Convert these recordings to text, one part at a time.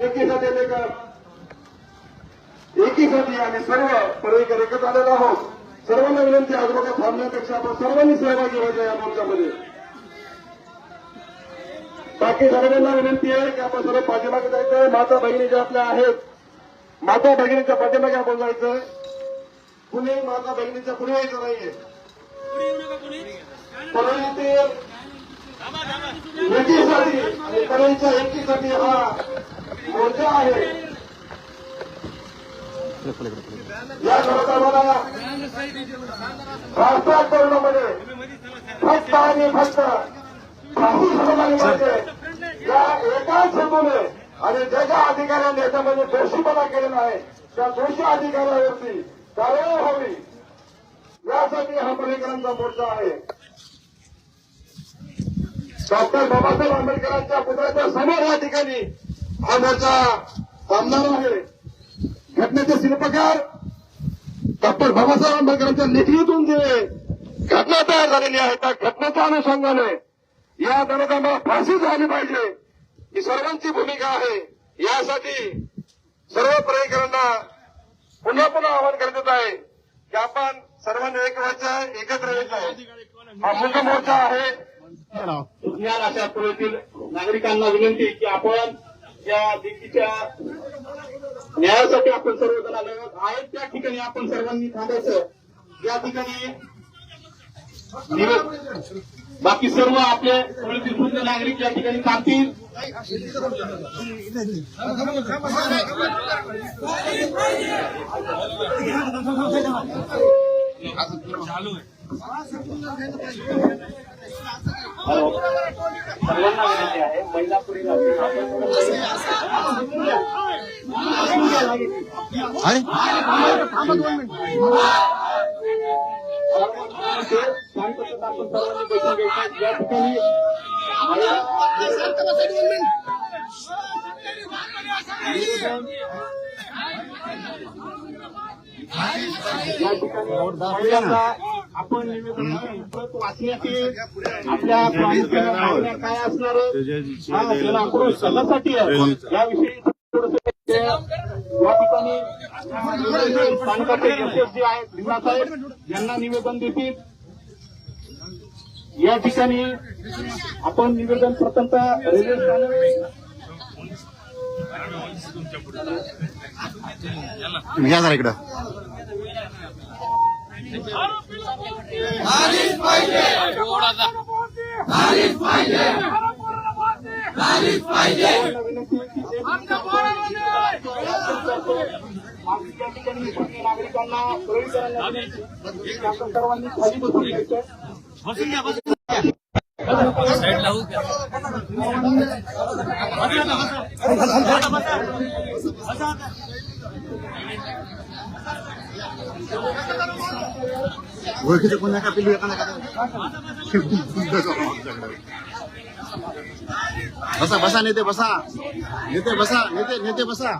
एकीसाठी एकीसाठी आम्ही सर्व पर्यटक एकत्र आलेलो आहोत. सर्वांना विनंती आजोबा थांबण्यापेक्षा आपण सर्वांनी सहभागी व्हायचं या मोर्चामध्ये. बाकी सर्वांना विनंती आहे की आपण सर्व पाठीमागे जायचंय. माता भगिनी ज्या आपल्या आहेत, माता भगिनीच्या पाठीमागे आपण जायचंय. पुणे माता भगिनीच्या पुढे यायचं नाहीये. परळीतील एकीसाठी आणि परळीच्या एकीसाठी हा मोर्चा आहे. या कार्यक्रमाला राष्ट्रीय तरुणामध्ये फक्त आणि फक्त काही सहभागी व्हायचे या एकाच हेतूने आणि ज्या ज्या अधिकाऱ्यांनी याच्यामध्ये दोषीपणा केलेला आहे त्या दोषी अधिकाऱ्यावरती कारवाई व्हावी यासाठी हा पर्यटकांचा मोर्चा आहे. डॉक्टर बाबासाहेब आंबेडकरांच्या पुतळ्याच्या समोर या ठिकाणी हा मोर्चा थांबणार आहे. घटनेचे शिल्पकार डॉक्टर बाबासाहेब आंबेडकरांच्या लेखणीतून जे घटना तयार झालेली आहे त्या घटनेच्या अनुषंगाने या जनतांना फाशी झाली पाहिजे ही सर्वांची भूमिका आहे. यासाठी सर्व पर्यटकांना पुन्हा पुन्हा आवाहन करण्यात आहे की आपण सर्वांनी एक व्हायचं, एकत्र यायचं आहे. हा मुख्य मोर्चा आहे. ज्ञान अशा पुढील नागरिकांना विनंती की आपण या दिल्लीच्या न्यायासाठी आपण सर्वजण आले आहेत त्या ठिकाणी आपण सर्वांनी थांबायचं. या ठिकाणी बाकी सर्व आपले पुढील नागरिक या ठिकाणी थांबतील. सर्वांना विनंती आहे महिला पुढील शांतता आपण सर्वांनी बसून घ्यायचं. या ठिकाणी आपण वाचण्याची आपल्या काय असणार सल्ल्यासाठी याविषयी या ठिकाणी स्थानिकाचे एसएस जे आहेत भीमासाहेब यांना निवेदन देतील. या ठिकाणी आपण निवेदन प्रथमतः रेल्वे स्थानक इकडं नागरिकांना सर्वांनी खाली बसून घ्यायचं. ओळखीचं कोण नका पिलू एका नका. बसा बसा नेते बसा नेते बसा नेते नेते बसा.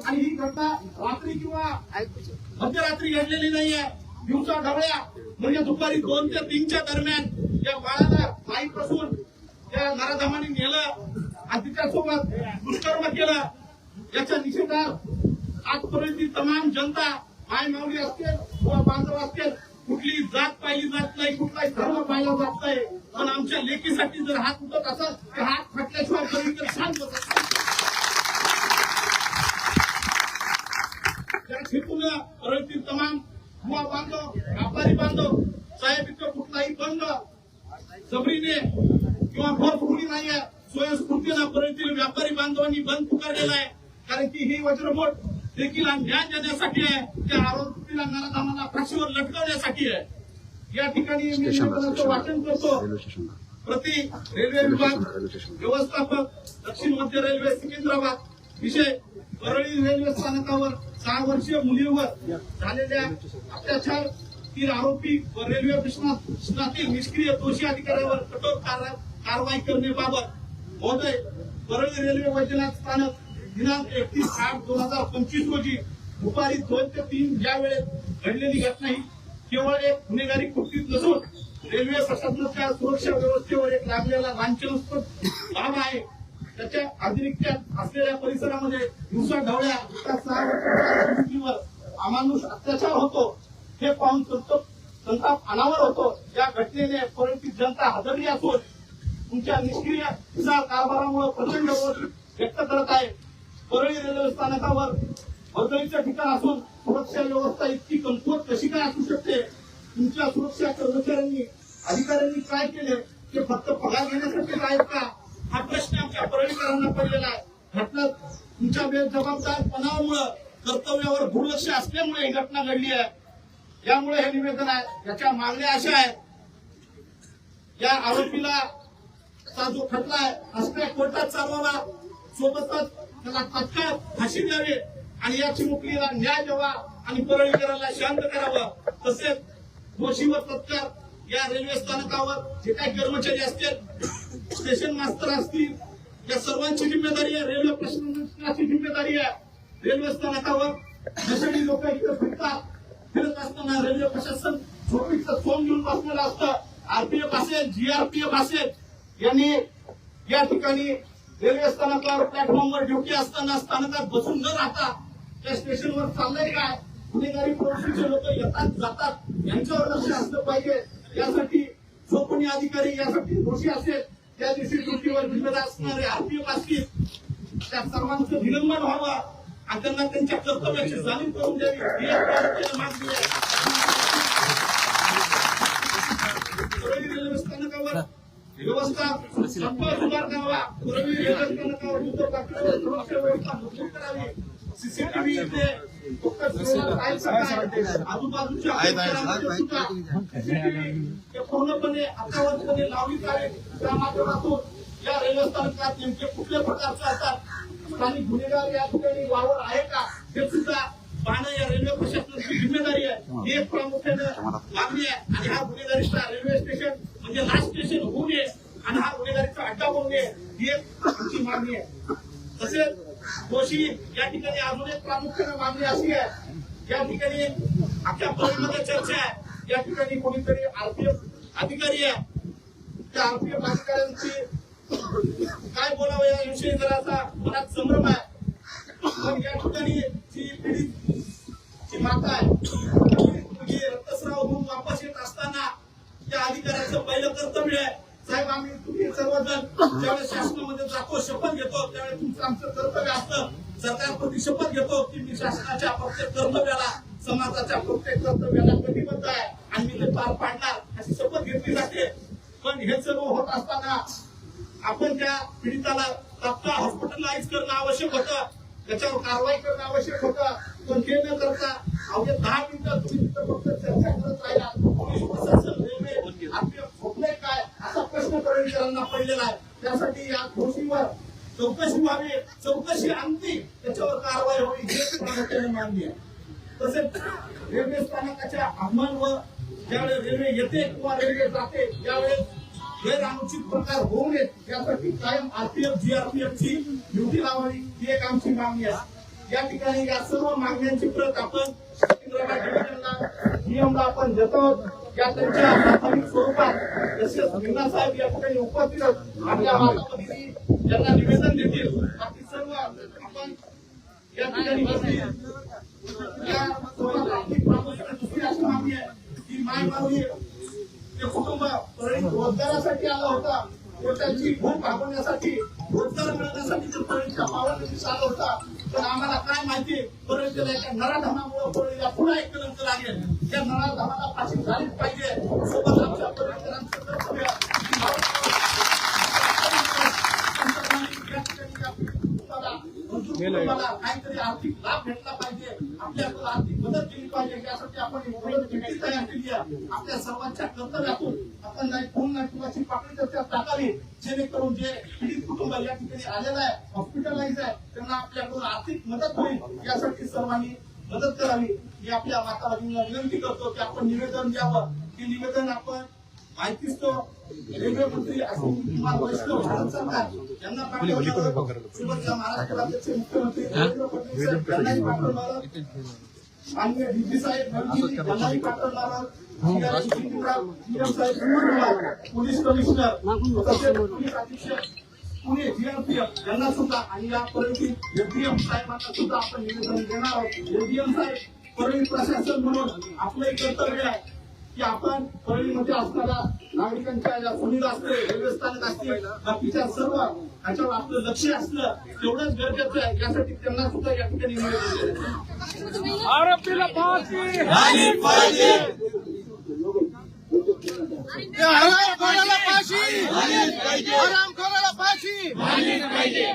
आणि ही घटना रात्री किंवा मध्यरात्री घडलेली नाहीये. दिवसा ढवळ्या म्हणजे दुपारी 2 ते 3च्या दरम्यान या बाळाला पायीपासून त्या नराधमांनी नेलं त्यांच्यासोबत दुष्कर्म केलं याच्या निषेधात आजपर्यंत तमाम जनता माय माऊली असतील किंवा बांधव असतील कुठली जात पाहिली जात नाही कुठलाही धर्म पाहिला जात नाही पण आमच्या लेकीसाठी जर हात उठत असेल तर हात फाटल्याशिवाय पर्यंत शांत होत परळीतील तमाम युवा बांधव व्यापारी बांधव साहेब इथं कुठलाही बंद जबरीने किंवा भरभुरी नाहीये स्वयंस्फूर्तीनं परळीतील व्यापारी बांधवांनी बंद पुकारलेला आहे कारण की ही वज्रमोट देखील न्याय देण्यासाठी आहे त्या आरोपीला नराधमाला फाशीवर लटकवण्यासाठी आहे या ठिकाणी मी निवेदनाचं वाचन करतो प्रति रेल्वे विभाग व्यवस्थापक दक्षिण मध्य रेल्वे सिकंदराबाद विषय परळी रेल्वे स्थानकावर 6 वर्षीय मुलीवर झालेल्या अत्याचार 3 आरोपी व रेल्वे प्रशासनातील निष्क्रिय दोषी अधिकाऱ्यावर कठोर कारवाई करण्याबाबत महोदय परळी रेल्वे वैद्यनाथ स्थानक दिनांक 31/8/2025 रोजी दुपारी 2 ते 3 या वेळेत घडलेली घटना ही केवळ एक गुन्हेगारी कृतीत नसून रेल्वे प्रशासनाच्या सुरक्षा व्यवस्थेवर एक लागलेला लांछनास्पद बाब आहे त्याच्या अतिरिक्त असलेल्या परिसरामध्ये दिवसा ढवळ्या 6 वर्षाच्या मुलीवर अमानुष अत्याचार होतो हे पाहून संताप अनावर होतो या घटनेने परळीची जनता हादरली असून तुमच्या निष्क्रिय कारभारामुळे प्रचंड रोष व्यक्त करत आहे परळी रेल्वे स्थानकावर वर्दळीचं ठिकाण असून सुरक्षा व्यवस्था इतकी कमकुवत कशी काय असू शकते तुमच्या सुरक्षा कर्मचाऱ्यांनी अधिकाऱ्यांनी काय केले ते फक्त पगार घेण्यासाठी आहेत का हा प्रश्न आमच्या परळीकरांना पडलेला आहे घटना तुमच्या बेजबाबदारपणामुळे कर्तव्यावर दुर्लक्ष असल्यामुळे ही घटना घडली आहे यामुळे हे निवेदन आहे याच्या मागण्या अशा आहेत या आरोपीला जो खटला आहे हसऱ्या कोर्टात चालवावा सोबतच त्याला तत्काळ फाशी द्यावी आणि या चिमुकलीला न्याय द्यावा आणि परळीकरांना शांत करावं तसेच दोषीवर तत्काळ या रेल्वे स्थानकावर जे काही कर्मचारी असतील स्टेशन मास्तर असतील या सर्वांची जिम्मेदारी आहे रेल्वे प्रशासनाची जिम्मेदारी आहे रेल्वे स्थानकावर जसे लोक इकडे फिरत असताना रेल्वे प्रशासन झोपीचं सोम घेऊन बसलेलं असतं आरपीएफ असेल जीआरपीएफ असेल यांनी या ठिकाणी रेल्वे स्थानकावर प्लॅटफॉर्मवर ड्युटी असताना स्थानकात बसून न राहता त्या स्टेशनवर चाललंय काय गुन्हेगारी प्रवृत्तीचे लोक येतात जातात यांच्यावर लक्ष असलं पाहिजे यासाठी जो कोणी अधिकारी यासाठी दोषी असेल त्या दिवशी ड्युटीवर जिम्मेदार असणारे आरपीएफ असतील त्या सर्वांचं निलंबन व्हावं आणि त्यांना त्यांच्या कर्तव्याची जाणीव करून द्यावी ही एक प्रामुख्याने मागणी आहे परळी रेल्वे स्थानकावर व्यवस्था संपर्क सुधार करावा परळी रेल्वे स्थानकावर युद्ध पातळीवर सुरक्षा व्यवस्था मजबूत करावी सीसीटीव्ही इथे आजूबाजूच्या पूर्णपणे अर्थावरपणे लावली जावे त्या माध्यमातून या रेल्वे स्थानकात नेमके कुठल्या प्रकारचे असतात स्थानिक गुन्हेगार या ठिकाणी वावर आहे का हे सुद्धा पाहणं या रेल्वे प्रशासनाची जिम्मेदारी आहे ही एक प्रामुख्याने मागणी आहे आणि हा गुन्हेगारीचा रेल्वे स्टेशन म्हणजे लास्ट स्टेशन होऊ नये आणि हा गुन्हेगारीचा अड्डा होऊ नये ही एक आमची मागणी आहे तसेच दोषी या ठिकाणी अजून एक प्रामुख्याने मागणी अशी आहे या ठिकाणी आपल्या परळीमध्ये चर्चा आहे या ठिकाणी कोणीतरी आरपीएफ अधिकारी आहे त्या आरपीएफ अधिकाऱ्यांची काय बोलावं याविषयी जरा मनात संभ्रम आहे पण या ठिकाणी जी पीडित माता आहे मुलगी रक्तस्राव होऊन वापस येत असताना त्या अधिकाऱ्याचं पहिलं कर्तव्य आहे साहेब आम्ही तुम्ही सर्वजण ज्यावेळेस शासनामध्ये जातो शपथ घेतो त्यावेळेस तुमचं आमचं कर्तव्य असतं सरकारप्रती शपथ घेतो की मी शासनाच्या प्रत्येक कर्तव्याला समाजाच्या प्रत्येक कर्तव्याला कटिबद्ध आहे आणि मी ते पार पाडणार अशी शपथ घेतली जाते पण हे सर्व होत असताना आपण त्या पीडिताला तात्काळ हॉस्पिटलाइज करणं आवश्यक होतं त्याच्यावर कारवाई करणं आवश्यक होतं पण ते न करता अवघे 10 मिनिटं तुम्ही तिथं फक्त चर्चा करत राहिला पोलीस प्रशासन रेल्वे आपले झोपले काय असा प्रश्न परळीकरांना पडलेला आहे त्यासाठी या दोषीवर चौकशी व्हावी चौकशी अंती त्याच्यावर कारवाई व्हावी हे प्रामुख्याने मागणी आहे तसेच रेल्वे स्थानकाच्या आव्हानावर ज्यावेळेस रेल्वे येते किंवा रेल्वे जाते त्यावेळेस गैरअनुचित प्रकार होऊ नयेत यासाठी कायम आरपीएफ जीआरपीएफची ड्युटी लावावी ही एक आमची मागणी आहे या ठिकाणी या सर्व मागण्यांची प्रत आपण सिकंदराबाद डिव्हिजनला जीएमला आपण देतो या त्यांच्या प्राथमिक स्वरूपात तसेच मीना साहेब या ठिकाणी उपस्थित आहेत. आपल्या माता भगिनी ज्यांना निवेदन देतील बाकी सर्व आपण या ठिकाणी बसतील. या सोबत आर्थिक बाजूला दुसरी अशी मागणी आहे की माय माऊली ते कुटुंब रोजगारासाठी आलं होता व त्यांची भूक भागवण्यासाठी रोजगार मिळवण्यासाठी ते परळीच्या पावलांनी आला होता. पण आम्हाला काय माहिती परळीच्या एका नराधमामुळे परळीला पुन्हा एक कलंक लागेल. त्या नराधमाला फाशी झालीच पाहिजे. सोबत आमच्या परळीकरांचं कर्तव्य कुटुंबाला काहीतरी आर्थिक लाभ भेटला पाहिजे. आपल्याला आर्थिक मदत केली पाहिजे. यासाठी आपण मदत किती तयार केली आहे. आपल्या सर्वांच्या कर्तव्यातून आपण नाही खून नाही कुणाची पाकळी त्याच्यात टाकावी जेणेकरून जे पीडित कुटुंब या ठिकाणी आलेलं आहे हॉस्पिटलाइज आहे त्यांना आपल्याकडून आर्थिक मदत होईल. यासाठी सर्वांनी मदत करावी. मी आपल्या माता भगिनींना विनंती करतो की आपण निवेदन द्यावं. हे निवेदन आपण माहितीच तो रेल्वे मंत्री अश्विनी कुमार वैष्णव भारत सरकार यांना पाठवलं. सोबत या महाराष्ट्र राज्याचे मुख्यमंत्री देवेंद्र फडणवीस यांनाही पाठवलं. माननीय डीपी साहेब रणजीत यांनाही पाठवलं. पोलीस कमिशनर तसेच पोलीस अधीक्षक पुणे जीआरपीएफ यांना सुद्धा आणि या परळी एसडीएम साहेबांना सुद्धा आपण निवेदन देणार आहोत. एसडीएम साहेब परळी प्रशासन म्हणून आपलं एक कर्तव्य आहे की आपण परळीमध्ये असणाऱ्या नागरिकांच्या या सुविधा असतील रेल्वे स्थानक असतील बाकीच्या सर्व ह्याच्यावर आपलं लक्ष असलं तेवढंच गरजेचं आहे. यासाठी त्यांना सुद्धा या ठिकाणी निवेदन द्यायचं. आरोपीला फाशी झाली पाहिजे. हरामखोराला फाशी झालीच पाहिजे. हरामखोराला फाशी झालीच पाहिजे.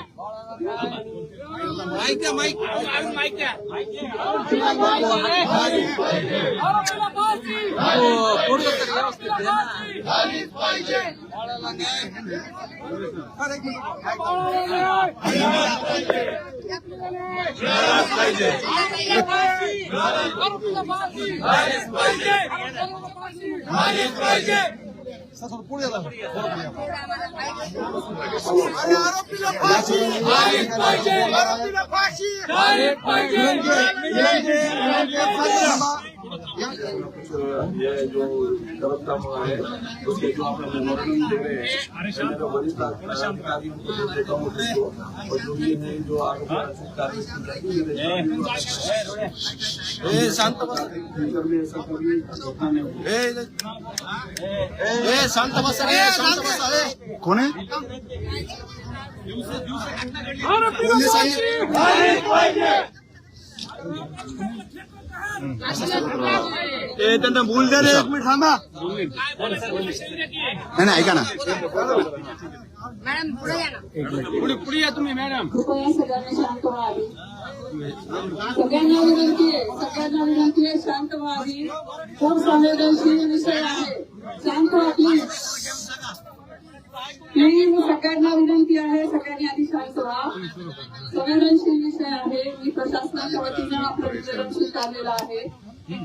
आरोपीला फाशी झालीच पाहिजे. आरोपीला फाशी आरोपीला फाशी ये जो गलत काम हुआ है उसके जो आपने मेमोरेंडम दे रहे हैं मेरा वरिष्ठ अधिकारी उनको देखा मुझको और जो भी है जो आगे कार्य शांत बसा. ऐसा कभी होता नहीं. शांत बसा रे. शांत बसा रे. कोण आहे? पोलीस त्यांना बोल द्या रे. एक मिनिट थांबा. नाही ऐका ना. मॅडम पुढे या ना. पुढे या तुम्ही मॅडम. कृपया सगळ्यांनी शांत व्हावी. सगळ्यांना विनंती आहे शांत व्हावी. खूप संवेदनशील विषय आहे. शांत व्हा प्लीज. सगळ्यांना विनंती आहे सगळ्यांनी आधी शांत व्हा. संवेदनशील विषय आहे. मी प्रशासनाच्या वतीनं आपलं निवेदन स्वीकारलेलं आहे.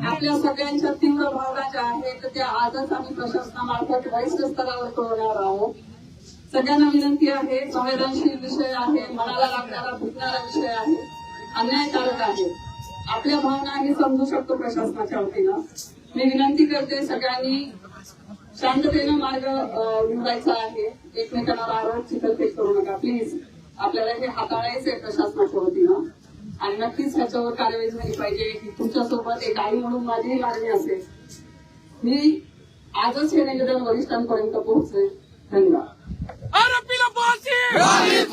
आपल्या सगळ्यांच्या तीव्र भावना ज्या आहेत त्या आजच आम्ही प्रशासनामार्फत वरिष्ठ स्तरावर कळवणार आहोत. सगळ्यांना विनंती आहे संवेदनशील विषय आहे. मनाला लागणारा भुगणारा विषय आहे. अन्यायकारक आहे. आपल्या भावना हे समजू शकतो प्रशासनाच्या वतीनं. मी विनंती करते सगळ्यांनी शांततेनं मार्ग निवडायचा आहे. एकमेकांना आरोप चिखलफेक करू नका प्लीज. आपल्याला हे हाताळायचं आहे प्रशासनाच्या वतीनं आणि नक्कीच ह्याच्यावर कार्यवाही झाली पाहिजे. तुमच्यासोबत एक आई म्हणून माझीही मागणी असेल. मी आजच हे निवेदन वरिष्ठांपर्यंत पोहोचले. धन्यवाद. आरोपीला फाशी